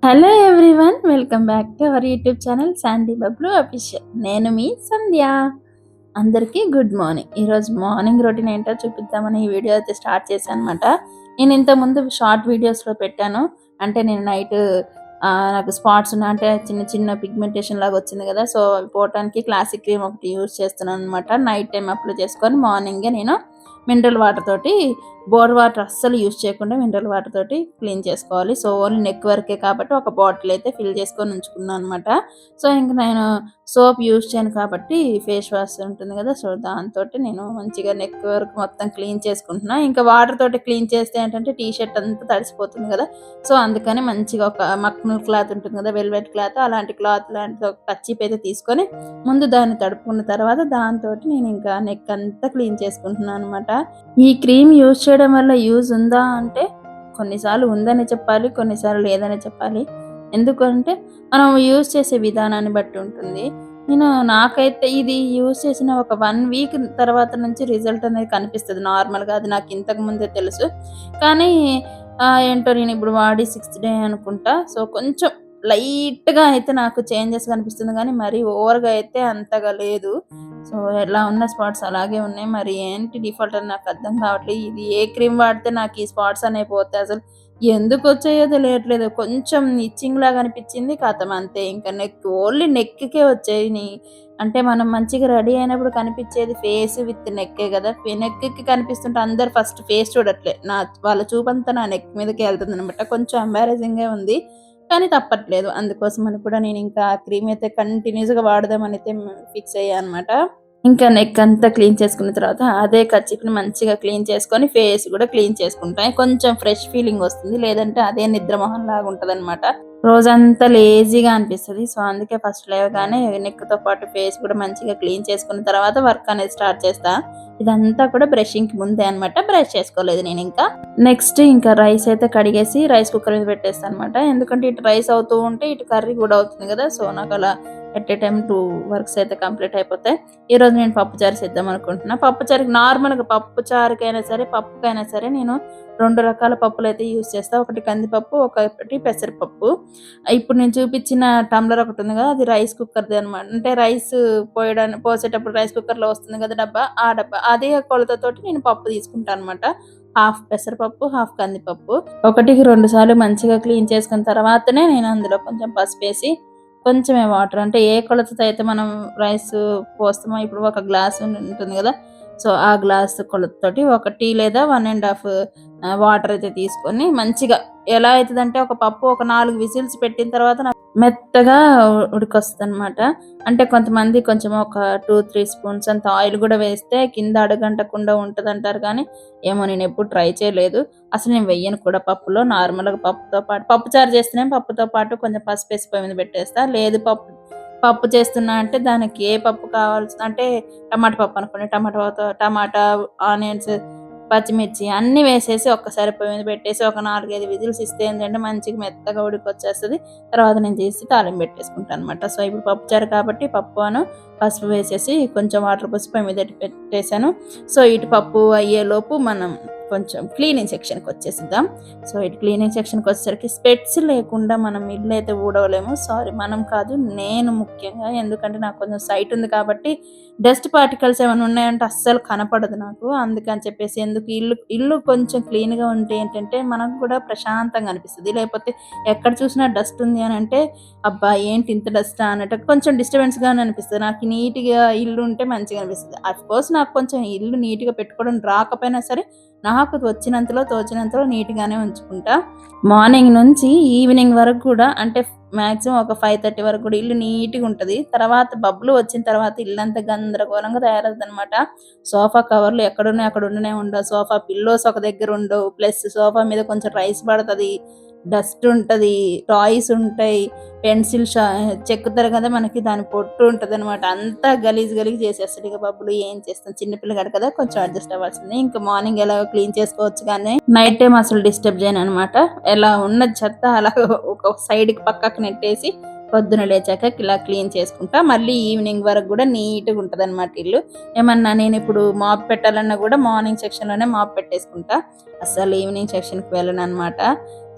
Hello everyone, welcome back to our YouTube channel Sandy Bablu official. నేను మీ సంధ్య. అందరికీ good morning. ఈరోజు morning routine ఏంటో చూపిద్దామని ఈ వీడియో అయితే స్టార్ట్ చేశాను అనమాట. నేను ఇంతకుముందు షార్ట్ వీడియోస్లో పెట్టాను. అంటే నేను నైట్ నాకు స్పాట్స్ ఉన్నాయి, అంటే చిన్న చిన్న పిగ్మెంటేషన్ లాగా వచ్చింది కదా, సో అవి పోవటానికి క్లాసిక్ క్రీమ్ ఒకటి యూజ్ చేస్తున్నాను అనమాట. నైట్ టైం అప్లై చేసుకొని మార్నింగే నేను మినరల్ వాటర్ తోటి, బోర్ వాటర్ అస్సలు యూజ్ చేయకుండా మినరల్ వాటర్ తోటి క్లీన్ చేసుకోవాలి. సో ఓన్లీ నెక్ వరకే కాబట్టి ఒక బాటిల్ అయితే ఫిల్ చేసుకొని ఉంచుకున్నాను అనమాట. సో ఇంక నేను సోప్ యూజ్ చేయను కాబట్టి ఫేస్ వాష్ ఉంటుంది కదా, సో దాంతో నేను మంచిగా నెక్ వరకు మొత్తం క్లీన్ చేసుకుంటున్నా. ఇంకా వాటర్ తోటి క్లీన్ చేస్తే ఏంటంటే టీ షర్ట్ అంతా తడిసిపోతుంది కదా, సో అందుకని మంచిగా ఒక మక్మల్ క్లాత్ ఉంటుంది కదా, వెల్వెట్ క్లాత్, అలాంటి క్లాత్ లాంటిది ఒక కచ్చిప్ అయితే తీసుకొని ముందు దాన్ని తడుపుకున్న తర్వాత దాంతో నేను ఇంకా నెక్ అంతా క్లీన్ చేసుకుంటున్నాను అనమాట. ఈ క్రీమ్ యూజ్ చేయడం వల్ల యూజ్ ఉందా అంటే కొన్నిసార్లు ఉందని చెప్పాలి, కొన్నిసార్లు లేదని చెప్పాలి. ఎందుకంటే మనం యూజ్ చేసే విధానాన్ని బట్టి ఉంటుంది. నాకైతే ఇది యూజ్ చేసిన ఒక 1 వీక్ తర్వాత నుంచి రిజల్ట్ అనేది కనిపిస్తుంది నార్మల్గా. అది నాకు ఇంతకు ముందే తెలుసు. కానీ ఏంటో నేను ఇప్పుడు వాడి 6th డే అనుకుంటా. సో కొంచెం లైట్‌గా అయితే నాకు చేంజెస్ కనిపిస్తుంది గానీ, మరీ ఓవర్‌గా అయితే అంతగా లేదు. సో ఎలా ఉన్న స్పాట్స్ అలాగే ఉన్నాయి. మరి ఏంటి డిఫాల్ట్ అని నాకు అర్థం కావట్లేదు. ఇది ఏ క్రీమ్ వాడితే నాకు ఈ స్పాట్స్ అనేవి పోతాయి, అసలు ఎందుకొచ్చాయో తెలియట్లేదు. కొంచెం ఇచ్చింగ్ లాగా అనిపించింది, ఖతం అంతే. ఇంకా ఓన్లీ నెక్‌కే వచ్చాయి. అంటే మనం మంచిగా రెడీ అయినప్పుడు కనిపించేది ఫేస్ విత్ నెక్కే కదా! నెక్‌కి కనిపిస్తుంటే అందరూ ఫస్ట్ ఫేస్ చూడట్లే. వాళ్ళ చూపంతా నా నెక్ మీదకే వెళ్తుందనమాట. కొంచెం ఎంబారసింగే ఉంది. కానీ తప్పట్లేదు. అందుకోసమని కూడా నేనింకా ఆ క్రీమ్ అయితే కంటిన్యూస్‌గా వాడదామనైతే ఫిక్స్ అయ్యా అనమాట. ఇంకా నెక్ అంతా క్లీన్ చేసుకున్న తర్వాత అదే కర్చీఫ్‌ని మంచిగా క్లీన్ చేసుకొని ఫేస్ కూడా క్లీన్ చేసుకుంటా. కొంచెం ఫ్రెష్ ఫీలింగ్ వస్తుంది. లేదంటే అదే నిద్ర మొహంలాగా ఉంటదనమాట. రోజంతా లేజీగా అనిపిస్తది. సో అందుకే ఫస్ట్ లేవగానే నెక్‌తో పాటు ఫేస్ కూడా మంచిగా క్లీన్ చేసుకున్న తర్వాత వర్క్ అనేది స్టార్ట్ చేస్తా. ఇదంతా కూడా బ్రషింగ్‌కి ముందే అనమాట. బ్రష్ చేసుకోలేదు నేనింకా. నెక్స్ట్ ఇంకా రైస్ అయితే కడిగేసి రైస్ కుక్కర్ మీద పెట్టేస్తా అనమాట. ఎందుకంటే ఇటు రైస్ అవుతూ ఉంటే ఇటు కర్రీ కూడా అవుతుంది కదా, సో నాకలా ఎట్ ఏ టైమ్ 2 వర్క్స్ అయితే కంప్లీట్ అయిపోతాయి. ఈరోజు నేను పప్పుచారు చేద్దాం అనుకుంటున్నా. పప్పుచారుకి నార్మల్‌గా పప్పుచారుకైనా సరే, పప్పుకైనా సరే నేను 2 రకాల పప్పులైతే యూజ్ చేస్తా. ఒకటి కందిపప్పు, ఒకటి పెసరపప్పు. ఇప్పుడు నేను చూపించిన టంబ్లర్ ఒకటి ఉంది కదా, అది రైస్ కుక్కర్‌ది అనమాట. అంటే రైస్ పోసేటప్పుడు రైస్ కుక్కర్‌లో వస్తుంది కదా డబ్బా, ఆ డబ్బా. అదే కొలతతోటి నేను పప్పు తీసుకుంటాను అనమాట. హాఫ్ పెసరపప్పు, హాఫ్ కందిపప్పు. 1కి 2 సార్లు మంచిగా క్లీన్ చేసుకున్న తర్వాతనే నేను అందులో కొంచెం పసుపేసి, కొంచెమే వాటర్, అంటే ఏ కొలతతో అయితే మనం రైస్ పోస్తామో, ఇప్పుడు ఒక గ్లాస్ ఉంటుంది కదా, సో ఆ గ్లాస్ కొలతతోటి 1 లేదా 1 ½ వాటర్ అయితే తీసుకొని మంచిగా, ఎలా అవుతుందంటే ఒక పప్పు ఒక 4 విజిల్స్ పెట్టిన తర్వాత నాకు మెత్తగా ఉడికొస్తదనమాట. అంటే కొంతమంది కొంచెం ఒక 2, 3 స్పూన్స్ అంత ఆయిల్ కూడా వేస్తే కింద అడుగంటకుండా ఉంటదంటారు కానీ, ఏమో నేనెప్పుడు ట్రై చేయలేదు. అసలు నేను వెయ్యను కూడా పప్పులో. నార్మల్‌గా పప్పుతో పాటు పప్పుచారు చేస్తేనేమో పప్పుతో పాటు కొంచెం పసుపేసి పొయ్యి మీద పెట్టేస్తా. లేదు పప్పు పప్పు చేస్తున్నా అంటే దానికి ఏ పప్పు అంటే టమాటా పప్పు అనుకోండి. టమాటా, ఆనియన్స్, పచ్చిమిర్చి అన్నీ వేసేసి ఒక్కసారి పొయ్యి మీద పెట్టేసి ఒక 4, 5 విజిల్స్ ఇస్తే ఏంటంటే మంచిగా మెత్తగా ఉడికొచ్చేస్తది. తర్వాత నేను తీసి తాలింపు పెట్టేసుకుంటానన్నమాట. సో ఇప్పుడు పప్పుచారు కాబట్టి పసుపు వేసేసి కొంచెం వాటర్ పోసి పొయ్యి మీద పెట్టేసాను. సో ఇటు పప్పు అయ్యేలోపు మనం కొంచెం క్లీనింగ్ సెక్షన్‌కి వచ్చేసిద్దాం. సో ఇటు క్లీనింగ్ సెక్షన్‌కి వచ్చేసరికి స్పెట్స్ లేకుండా మనం ఇల్లైతే ఊడవలేము. సారీ, మనం కాదు, నేను ముఖ్యంగా. ఎందుకంటే నాకు కొంచెం సైట్ ఉంది కాబట్టి డస్ట్ పార్టికల్స్ ఏమైనా ఉన్నాయంటే అస్సలు కనపడదు నాకు. అందుకని చెప్పేసి ఎందుకు ఇల్లు కొంచెం క్లీన్‌గా ఉంటే ఏంటంటే మనకు కూడా ప్రశాంతంగా అనిపిస్తది. లేకపోతే ఎక్కడ చూసినా డస్ట్ ఉంది అనంటే, అబ్బా! ఏంటి ఇంత డస్టా అన్నట్టు కొంచెం డిస్టర్బెన్స్‌గానే అనిపిస్తది. నాకు నీట్‌గా ఇల్లు ఉంటే మంచిగా అనిపిస్తది. అఫ్‌కోర్స్ నాకు కొంచెం ఇల్లు నీట్‌గా పెట్టుకోవడం రాకపోయినా సరే, నాకు వచ్చినంతలో తోచినంతలో నీట్‌గానే ఉంచుకుంటా. మార్నింగ్ నుంచి ఈవినింగ్ వరకు కూడా, అంటే మాక్సిమం ఒక 5:30 వరకు కూడా ఇల్లు నీట్‌గా ఉంటది. తర్వాత బబ్లు వచ్చిన తర్వాత ఇల్లంతా గందరగోళంగా తయారవుతదనమాట. సోఫా కవర్లు ఎక్కడున్నాయి అక్కడ ఉండనే ఉండవు. సోఫా పిల్లోస్ ఒక దగ్గర ఉండవు. ప్లస్ సోఫా మీద కొంచెం రైస్ పడతది. డస్ట్ ఉంటది. టాయ్స్ ఉంటాయి. పెన్సిల్ చెక్కుతారు కదా మనకి, దాని పొట్టు ఉంటదనమాట. అంతా గలీజ్ గలీజ్ చేసేస్తాడు ఇక బబ్లు. ఏం చేస్తాం, చిన్న పిల్లగాడు కదా, కొంచెం అడ్జస్ట్ అవ్వాల్సిందే. ఇంకా మార్నింగ్ ఎలాగో క్లీన్ చేసుకోవచ్చు కానీ నైట్ టైమ్ అసలు డిస్టర్బ్ చేయననమాట. ఎలా ఉన్న చెత్త అలా ఒక సైడ్‌కి పక్కకు నెట్టేసి పొద్దున లేచాక ఇలా క్లీన్ చేసుకుంటా. మళ్ళీ ఈవినింగ్ వరకు కూడా నీట్‌గా ఉంటదనమాట ఇల్లు. ఏమన్నా నేనిప్పుడు మాప్ పెట్టాలన్నా కూడా మార్నింగ్ సెక్షన్‌లోనే మాప్ పెట్టేసుకుంటా. అస్సలు ఈవినింగ్ సెక్షన్‌కి వెళ్ళననమాట.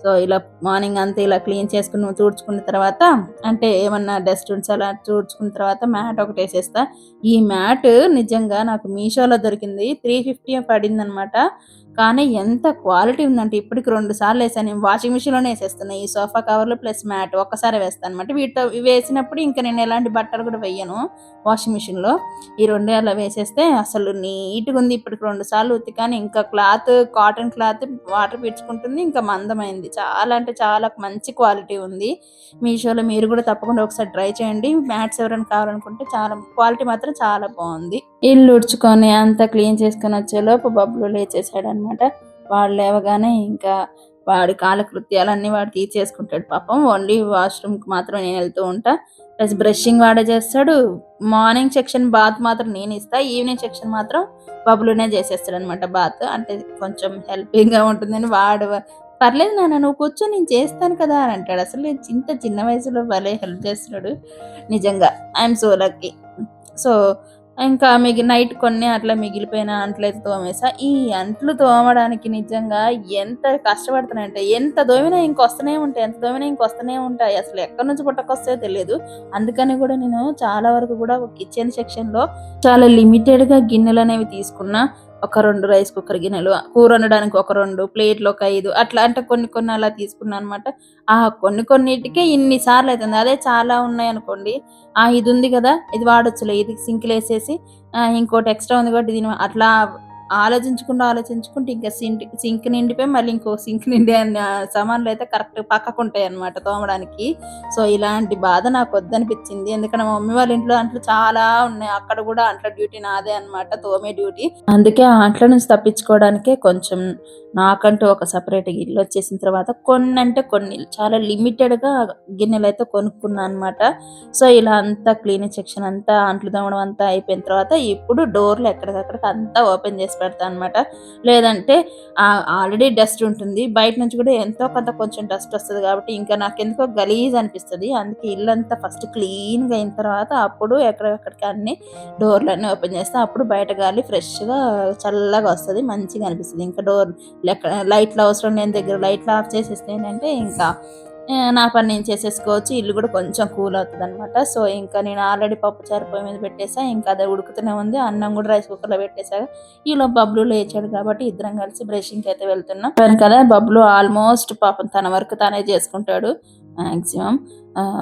సో ఇలా మార్నింగ్ అంతా ఇలా క్లీన్ చేసుకుని తుడుచుకున్న తర్వాత, అంటే ఏమన్నా డస్ట్ ఉంటే అలా తుడుచుకున్న తర్వాత మ్యాట్ ఒకటి వేసేస్తా. ఈ మ్యాట్ నిజంగా నాకు మీషోలో దొరికింది, 350 పడిందనమాట. కానీ ఎంత క్వాలిటీ ఉందంటే ఇప్పటికి 2 సార్లు వేసాను. నేను వాషింగ్ మిషన్‌లోనే వేసేస్తున్నా. ఈ సోఫా కవర్లు ప్లస్ మ్యాట్ ఒక్కసారే వేస్తానన్నమాట. వీటితో ఇవి వేసినప్పుడు ఇంక నేను ఎలాంటి బట్టలు కూడా వెయ్యను వాషింగ్ మిషన్‌లో. ఈ 2 అలా వేసేస్తే అసలు నీట్‌గా ఉంది. ఇప్పటికి 2 సార్లు ఉతికాను. ఇంకా క్లాత్, కాటన్ క్లాత్ వాటర్ పీల్చుకుంటుంది. ఇంకా మందమైంది. చాలా అంటే చాలా మంచి క్వాలిటీ ఉంది. మీషోలో మీరు కూడా తప్పకుండా ఒకసారి ట్రై చేయండి. మ్యాట్స్ ఎవరైనా కావాలనుకుంటే చాలా క్వాలిటీ మాత్రం చాలా బాగుంది. ఇల్లు ఉడ్చుకొని అంతా క్లీన్ చేసుకొని వచ్చేలోపు బబ్లు లేచేసాడనమాట. వాడు లేవగానే ఇంకా వాడి కాలకృత్యాలన్నీ వాడు తీర్చేసుకుంటాడు పాపం. ఓన్లీ వాష్రూమ్కి మాత్రం నేను వెళ్తూ ఉంటా. ప్లస్ బ్రషింగ్ వాడే చేస్తాడు. మార్నింగ్ సెక్షన్ బాత్ మాత్రం నేను ఇస్తా. ఈవినింగ్ సెక్షన్ మాత్రం బబ్లునే చేసేస్తాడు అనమాట బాత్. అంటే కొంచెం హెల్పింగ్గా ఉంటుందని వాడు పర్లేదు నాన్న నువ్వు కూర్చో నేను చేస్తాను కదా అని అంటాడు. అసలు ఇంత చిన్న వయసులో భలే హెల్ప్ చేస్తున్నాడు. నిజంగా ఐఎమ్ సో లక్కీ. సో ఇంకా నైట్ కొన్ని అట్లా మిగిలిపోయిన అంట్లయితే తోమేసా. ఈ అంట్లు తోమడానికి నిజంగా ఎంత కష్టపడుతున్నానంటే, ఎంత తోమినా ఇంకొస్తూనే ఉంటాయి. ఎంత తోమినా ఇంకొస్తూనే ఉంటాయి. అసలు ఎక్కడి నుంచి పుట్టకొస్తాయో తెలియదు. అందుకని కూడా నేను చాలా వరకు కూడా కిచెన్ సెక్షన్‌లో చాలా లిమిటెడ్‌గా గిన్నెలనేవి తీసుకున్నా. ఒక 2 రైస్ కుక్కర్ గిన్నెలు, కూర వండడానికి ఒక 2, ప్లేట్‌లు ఒక 5 అట్లా, అంటే కొన్ని అలా తీసుకున్నానన్నమాట. కొన్నిటికే ఇన్ని సార్లు అయితుంది. అదే చాలా ఉన్నాయనుకోండి, ఇది ఉంది కదా, ఇది వాడొచ్చులే, ఇది సింక్‌లో ఏసేసి ఇంకోటి ఎక్స్‌ట్రా ఉంది కాబట్టి దీన్ని అట్లా ఆలోచించుకుంటూ ఇంకా సింక్ నిండిపోయి మళ్ళీ ఇంకో సింక్ నిండే అన్ని సామాన్లయితే కరెక్ట్ పక్కకుంటాయన్నమాట తోమడానికి. సో, ఇలాంటి బాధ నాకొద్దనిపిచ్చింది. ఎందుకంటే మా మమ్మీ వాళ్ళ ఇంట్లో అంట్లు చాలా ఉన్నాయి. అక్కడ కూడా అంట్ల డ్యూటీ నాదే అన్నమాట, తోమే డ్యూటీ. అందుకే ఆ అంట్ల నుంచి తప్పించుకోవడానికే కొంచెం నాకంటూ ఒక సెపరేట్‌గా ఇల్లొచ్చేసిన తర్వాత కొన్ని చాలా లిమిటెడ్‌గా గిన్నెలైతే కొనుక్కున్నా అన్నమాట. సో, ఇలా అంతా క్లీనింగ్ సెక్షన్ అంతా, అంట్లు తోమడం అంతా అయిపోయిన తర్వాత ఇప్పుడు డోర్‌లు ఎక్కడికక్కడికి అంతా ఓపెన్ చేసి పెడతా అన్నమాట. లేదంటే ఆల్రెడీ డస్ట్ ఉంటుంది. బయట నుంచి కూడా ఎంతో కొంత కొంచెం డస్ట్ వస్తది కాబట్టి ఇంకా నాకెందుకో గలీజ్ అనిపిస్తది. అందుకే ఇల్లంతా ఫస్ట్ క్లీన్‌గా అయిన తర్వాత అప్పుడు ఎక్కడికక్కడికి అన్ని డోర్‌లన్నీ ఓపెన్ చేస్తా. అప్పుడు బయట గాలి ఫ్రెష్‌గా చల్లగా వస్తది. మంచిగా అనిపిస్తది. ఇంకా లైట్లు అవసరం లేని దగ్గర లైట్లు ఆఫ్ చేసేస్తే ఏంటంటే ఇంకా నా పని నేను చేసేసుకోవచ్చు. ఇల్లు కూడా కొంచెం కూల్ అవుతదనమాట. సో, ఇంకా నేను ఆల్రెడీ పప్పుచారు పొయ్యి మీద పెట్టేసా. ఇంకా అది ఉడుకుతూనే ఉంది. అన్నం కూడా రైస్ కుక్కర్‌లో పెట్టేసా. ఈలోపు బబ్లు లేచాడు కాబట్టి ఇద్దరం కలిసి బ్రషింగ్‌కి అయితే వెళ్తున్నాం. చెప్పాను కదా, బబ్లు ఆల్మోస్ట్ పాపం తన వర్క్ తానే చేసుకుంటాడు మాక్సిమం.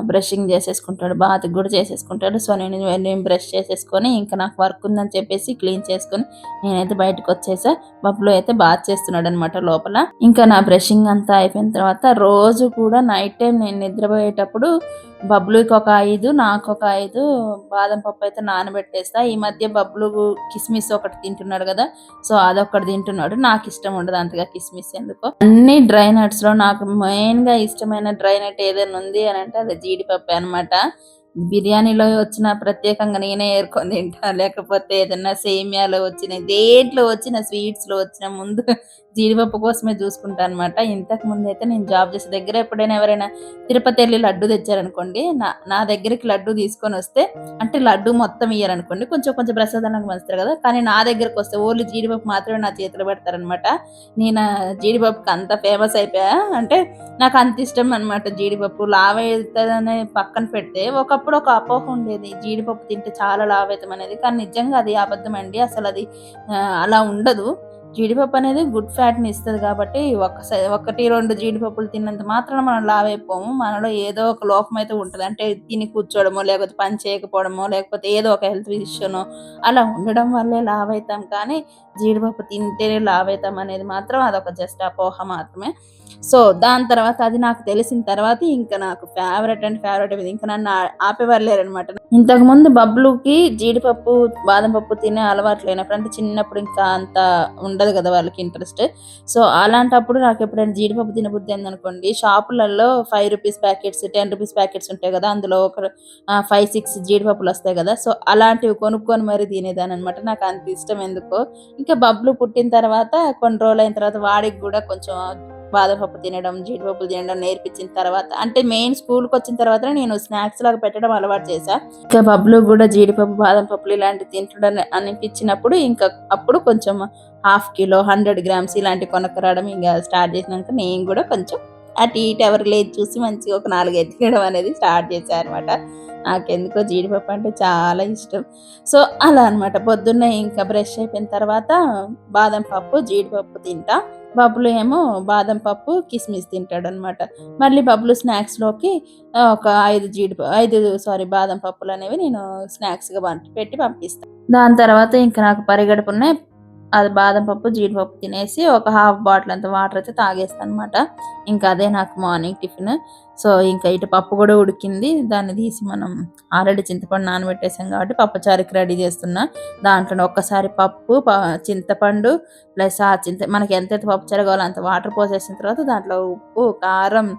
బ్రషింగ్ చేసేసుకుంటాడు. బాత్‌కి కూడా చేసేసుకుంటాడు. సో, నేను బ్రష్ చేసేసుకొని ఇంకా నాకు వర్క్ ఉందని చెప్పేసి క్లీన్ చేసుకొని నేనైతే బయటకొచ్చేసా. బబ్లు అయితే బాత్ చేస్తున్నాడనమాట లోపల. ఇంకా నా బ్రషింగ్ అంతా అయిపోయిన తర్వాత రోజు కూడా నైట్ టైం నేను నిద్రపోయేటప్పుడు బబ్లుకి ఒక 5, నాకొక 5 బాదం పప్పు అయితే నానబెట్టేస్తా. ఈ మధ్య బబ్లు కిస్మిస్ ఒకటి తింటున్నాడు కదా, సో అదొక్కటి తింటున్నాడు. నాకు ఇష్టం ఉండదు అంతగా కిస్మిస్ ఎందుకో. అన్ని డ్రై నట్స్‌లో నాకు మెయిన్‌గా ఇష్టమైన డ్రై నట్ ఏదైనా ఉంది అని అంటే అది జీడిపప్పే అనమాట. బిర్యానీలో వచ్చిన ప్రత్యేకంగా నేనే ఏరుకొని తింటా. లేకపోతే ఏదన్నా సేమియాలో వచ్చిన, దేంట్లో వచ్చిన, స్వీట్స్‌లో వచ్చిన ముందు జీడిపప్పు కోసమే చూసుకుంటా అనమాట. ఇంతకు ముందైతే నేను జాబ్ చేసే దగ్గర ఎప్పుడైనా ఎవరైనా తిరుపతి ఎళ్లి లడ్డు తెచ్చారనుకోండి, నా దగ్గరికి లడ్డు తీసుకొనొస్తే, అంటే లడ్డు మొత్తం ఇయ్యరనుకోండి, కొంచెం కొంచెం ప్రసాదానికి పంచుతారు కదా, కానీ నా దగ్గరకొస్తే ఓన్లీ జీడిపప్పు మాత్రమే నా చేతిలో పెడతారనమాట. నేను జీడిపప్పుకి అంత ఫేమస్ అయిపోయా. అంటే నాకు అంత ఇష్టం అనమాట జీడిపప్పు. లావైతదని పక్కన పెడితే ఒకప్పుడు ఒక అపోహ ఉండేది, జీడిపప్పు తింటే చాలా లావైతామనేది. కానీ నిజంగా అది అబద్ధమండి. అసలది అలా ఉండదు. జీడిపప్పు అనేది గుడ్ ఫ్యాట్‌ని ఇస్తది కాబట్టి 1, 2 జీడిపప్పులు తిన్నంత మాత్రాన మనం లావైపోము. మనలో ఏదో ఒక లోపమైతే ఉంటది. అంటే తిని కూర్చోవడమో, లేకపోతే పని చేయకపోవడమో, లేకపోతే ఏదో ఒక హెల్త్ ఇష్యూనో అలా ఉండడం వల్లే లావైతాం. కానీ జీడిపప్పు తింటేనే లావైతాం అనేది మాత్రం అదొక జస్ట్ అపోహ మాత్రమే. సో, దాని తర్వాత అది నాకు తెలిసిన తర్వాత ఇంకా నాకు ఫేవరెట్ అంటే ఫేవరెట్ అయిపోయింది. ఇంకా నన్ను ఆపేవారు లేరనమాట. ఇంతకుముందు బబ్లుకి జీడిపప్పు, బాదం పప్పు తినే అలవాటు లేనప్పుడు, అంటే చిన్నప్పుడు ఇంకా అంత ఉండదు కదా వాళ్ళకి ఇంట్రెస్ట్. సో, అలాంటప్పుడు నాకు ఎప్పుడైనా జీడిపప్పు తినబుద్ధి అయిందనుకోండి, షాపులలో రూ. 5 ప్యాకెట్స్, రూ. 10 ప్యాకెట్స్ ఉంటాయి కదా, అందులో ఒక 5, 6 జీడిపప్పులు వస్తాయి కదా. సో, అలాంటివి కొనుక్కొని మరి తినేదాన్ననమాట. నాకు అంత ఇష్టం ఎందుకో. ఇంకా బబ్లు పుట్టిన తర్వాత కొన్ని రోజులైన తర్వాత వాడికి కూడా కొంచెం బాదం పప్పు తినడం, జీడిపప్పులు తినడం నేర్పించిన తర్వాత, అంటే మెయిన్ స్కూల్‌కొచ్చిన తర్వాతనే నేను స్నాక్స్ లాగా పెట్టడం అలవాటు చేశా. ఇంకా బబ్లు కూడా జీడిపప్పు, బాదం పప్పులు ఇలాంటివి తింటుడని అనిపించినప్పుడు ఇంకా అప్పుడు కొంచెం ½ కిలో, 100 గ్రామ్స్ ఇలాంటివి కొనుక్కరావడం ఇంక స్టార్ట్ చేసినాక నేను కూడా కొంచెం అటు ఇటు ఎవరు లేదు చూసి మంచిగా ఒక 4 తినడం అనేది స్టార్ట్ చేశారనమాట. నాకెందుకో జీడిపప్పు అంటే చాలా ఇష్టం. సో, అలా అనమాట. పొద్దున్నే ఇంకా బ్రష్ అయిపోయిన తర్వాత బాదం పప్పు, జీడిపప్పు తింటా. బబ్లు ఏమో బాదం పప్పు, కిస్మిస్ తింటాడనమాట. మళ్ళీ బబ్లు స్నాక్స్‌లోకి ఒక 5 బాదం పప్పులనేవి నేను స్నాక్స్‌గా పెట్టి పంపిస్తా. దాని తర్వాత ఇంక నాకు పరిగడుపునే అది బాదం పప్పు, జీడిపప్పు తినేసి ఒక హాఫ్ బాటిల్ అంత వాటర్ అయితే తాగేస్తాననమాట. ఇంకా అదే నాకు మార్నింగ్ టిఫిన్. సో, ఇంకా ఇటు పప్పు కూడా ఉడికింది. దాన్ని తీసి మనం ఆల్రెడీ చింతపండు నానబెట్టేసాం కాబట్టి పప్పుచారుకి రెడీ చేస్తున్నా. దాంట్లోనే ఒక్కసారి పప్పు, చింతపండు ప్లస్ మనకి ఎంతైతే పప్పుచారు కావాలో అంత వాటర్ పోసేసిన తర్వాత దాంట్లో ఉప్పు, కారం,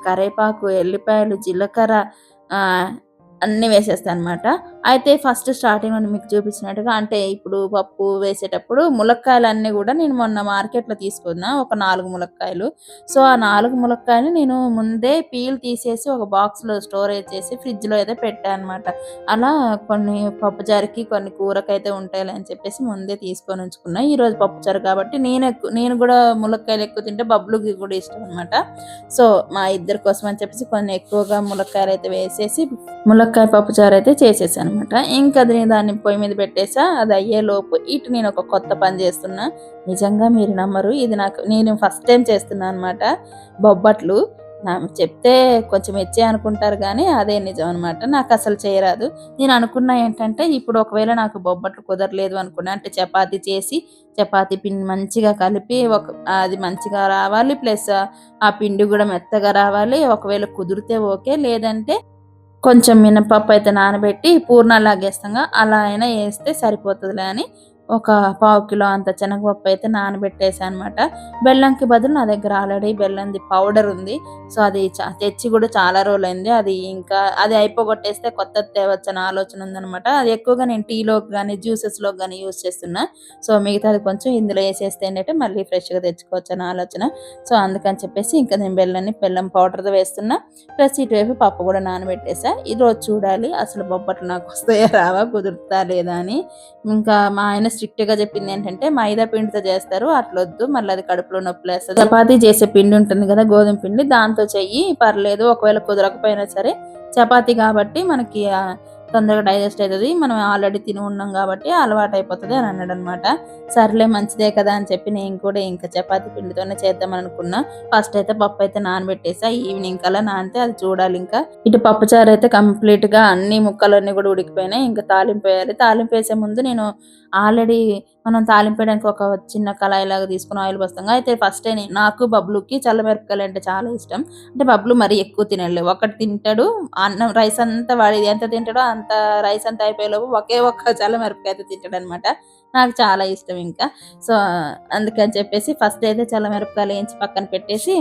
కరేపాకు, ఎల్లిపాయలు, జీలకర్ర ఆహ్, అన్నీ వేసేస్తాననమాట. అయితే ఫస్ట్ స్టార్టింగ్‌లో మీకు చూపించినట్టుగా అంటే ఇప్పుడు పప్పు వేసేటప్పుడు ములక్కాయలన్నీ గూడా నేను మొన్న మార్కెట్‌లో తీసుకున్నా. ఒక 4 ములక్కాయలు. సో, ఆ 4 ములక్కాయలు నేను ముందే పీల్ తీసేసి ఒక బాక్స్‌లో స్టోరేజ్ చేసి ఫ్రిడ్జ్‌లో అయితే పెట్టా అనమాట. అలా కొన్ని పప్పుచారుకి, కొన్ని కూరకైతే ఉంటాయిలే అని చెప్పేసి ముందే తీసుకొని ఉంచుకున్నా. ఈరోజు పప్పుచారు కాబట్టి నేను గూడా ములక్కాయలు ఎక్కువ తింటే బబ్లుకి కూడా ఇష్టం అనమాట. సో, మా ఇద్దరి కోసం అని చెప్పేసి కొన్ని ఎక్కువగా ములక్కాయలైతే వేసేసి ములక్కాయ పప్పుచారు అయితే చేసేసాననమాట. ఇంకా దాన్ని పొయ్యి మీద పెట్టేసా. అది అయ్యేలోపు ఇటు నేను ఒక కొత్త పని చేస్తున్నా. నిజంగా మీరు నమ్మరు. ఇది నేను ఫస్ట్ టైమ్ చేస్తున్నా అనమాట. బొబ్బట్లు. చెప్తే కొంచెం ఎచ్చే అనుకుంటారు గానీ అదే నిజం అనమాట. నాకసలు చేయరాదు. నేను అనుకున్నా ఏంటంటే ఇప్పుడు ఒకవేళ నాకు బొబ్బట్లు కుదరలేదు అనుకున్నా అంటే చపాతీ చేసి చపాతీ పిండి మంచిగా కలిపి అది మంచిగా రావాలి. ప్లస్ ఆ పిండి గూడా మెత్తగా రావాలి. ఒకవేళ కుదిరితే ఓకే. లేదంటే కొంచెం మినపప్పు అయితే నానబెట్టి పూర్ణాలాగేస్తాంగా అలా అయినా ఏస్తే సరిపోతదిలే అని ఒక పావు కిలో అంత శనగపప్పు అయితే నానబెట్టేసా అనమాట. బెల్లంకి బదులు నా దగ్గర ఆల్రెడీ బెల్లంది పౌడర్ ఉంది. సో, అది తెచ్చి కూడా చాలా రోజులైంది. అది అయిపోగొట్టేస్తే కొత్తది తేవచ్చని ఆలోచన ఉందనమాట. అది ఎక్కువగా నేను టీలోకి గానీ, జ్యూసెస్‌లోకి గానీ యూజ్ చేస్తున్నా. సో, మిగతాది కొంచెం ఇందులో ఏసేస్తే ఏంటంటే మళ్ళీ ఫ్రెష్‌గా తెచ్చుకోవచ్చని ఆలోచన. సో, అందుకని చెప్పేసి ఇంకా నేను బెల్లం పౌడర్‌ది వేస్తున్నా. ప్లస్ ఇటువైపు పప్పు కూడా నానబెట్టేసా. ఈరోజు చూడాలి అసలు బొబ్బట్లు నాకొస్తాయా రావా? కుదురుతా లేదా అని. ఇంకా మా ఆయన స్ట్రిక్ట్‌గా చెప్పిందేంటంటే మైదా పిండితో చేస్తారు. అట్లొద్దు మళ్ళీ అది కడుపులో నొప్పులేస్తది. చపాతీ చేసే పిండి ఉంటుంది కదా! గోధుమ పిండి దాంతో చెయ్యి పర్లేదు. ఒకవేళ కుదరకపోయినా సరే చపాతీ కాబట్టి మనకి తొందరగా డైజెస్ట్ అయితది. మనం ఆల్రెడీ తిని ఉన్నాం కాబట్టి అలవాటయిపోతది అని అన్నాడనమాట. సర్లే మంచిదే కదా అని చెప్పి నేను కూడా ఇంకా చపాతీ పిండితోనే చేద్దామని అనుకున్నా. ఫస్ట్ అయితే పప్పు అయితే నానబెట్టేసా. ఈవినింగ్ కల్లా నానితే అది చూడాలింకా. ఇటు పప్పుచారు అయితే కంప్లీట్‌గా అన్ని ముక్కలన్నీ కూడా ఉడికిపోయినాయి. ఇంకా తాలింపేయాలి. తాలింపేసే ముందు నేను ఆల్రెడీ మనం తాలింపేయడానికి ఒక చిన్న కళాయిలాగా తీసుకొని ఆయిల్ పోస్తాంగా. అయితే ఫస్టే నాకు బబ్లుకి చల్లమిరపకాయలంటే చాలా ఇష్టం. అంటే బబ్లు మరీ ఎక్కువ తినడులే. ఒకటి తింటాడు. రైస్ అంతా వాడు ఎంత తింటాడో అంత రైస్ అంతా అయిపోయేలోపు ఒకే ఒక్క చల్లమిరపకాయ అయితే తింటాడనమాట. నాకు చాలా ఇష్టం ఇంకా. సో, అందుకని చెప్పేసి ఫస్ట్ అయితే చల్లమిరపకాయలు ఏంచి పక్కన పెట్టేసి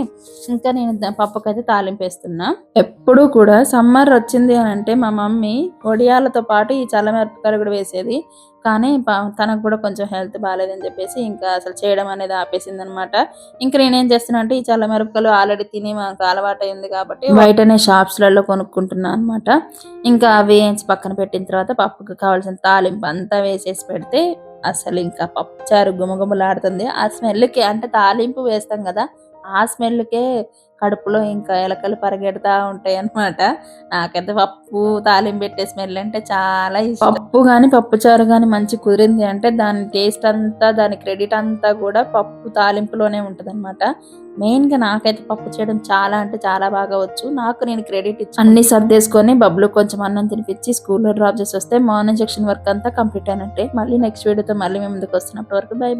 ఇంకా నేను పప్పుకైతే తాలింపేస్తున్నా. ఎప్పుడూ కూడా సమ్మర్ వచ్చింది అనంటే మా మమ్మీ వడియాలతో పాటు ఈ చల్లమిరపకాయలు కూడా వేసేది. కానీ తనకు కూడా కొంచెం హెల్త్ బాలేదని చెప్పేసి ఇంకా అసలు చేయడం అనేది ఆపేసిందనమాట. ఇంక నేనేం చేస్తున్నా అంటే ఈ చల్లమిరపకాయలు ఆల్రెడీ తిని మనకు అలవాటయింది కాబట్టి బయటనే షాప్స్‌లలో కొనుక్కుంటున్నా అనమాట. ఇంకా అవి ఏంచి పక్కన పెట్టిన తర్వాత పప్పుకి కావాల్సిన తాలింపు అంతా వేసేసి పెడితే అసలింకా పప్పుచారు గుమగుమలాడుతుంది. ఆ స్మెల్‌కి అంటే తాలింపు వేస్తాం గదా! ఆ స్మెల్‌కే కడుపులో ఇంకా ఎలకలు పరిగెడతా ఉంటాయన్నమాట. నాకైతే పప్పు తాలింపు పెట్టే స్మెల్ అంటే చాలా ఇష్టం. పప్పు గాని, పప్పుచారు గాని మంచి కుదిరింది అంటే దాని టేస్ట్ అంతా, దాని క్రెడిట్ అంతా గూడా పప్పు తాలింపులోనే ఉంటదన్నమాట. మెయిన్‌గా నాకైతే పప్పు చేయడం చాలా అంటే చాలా బాగా వచ్చు. నేను క్రెడిట్ అన్నీ సర్దేసుకొని బబ్లుకి కొంచెం అన్నం తినిపించి స్కూల్‌లో డ్రాప్ చేసి వస్తే మార్నింగ్ సెక్షన్ వర్క్ అంతా కంప్లీట్ అయినట్టే. మళ్ళీ నెక్స్ట్ వీడియోతో మళ్ళీ మీ ముందుకు వస్తున్నప్పటి వరకు బై బై.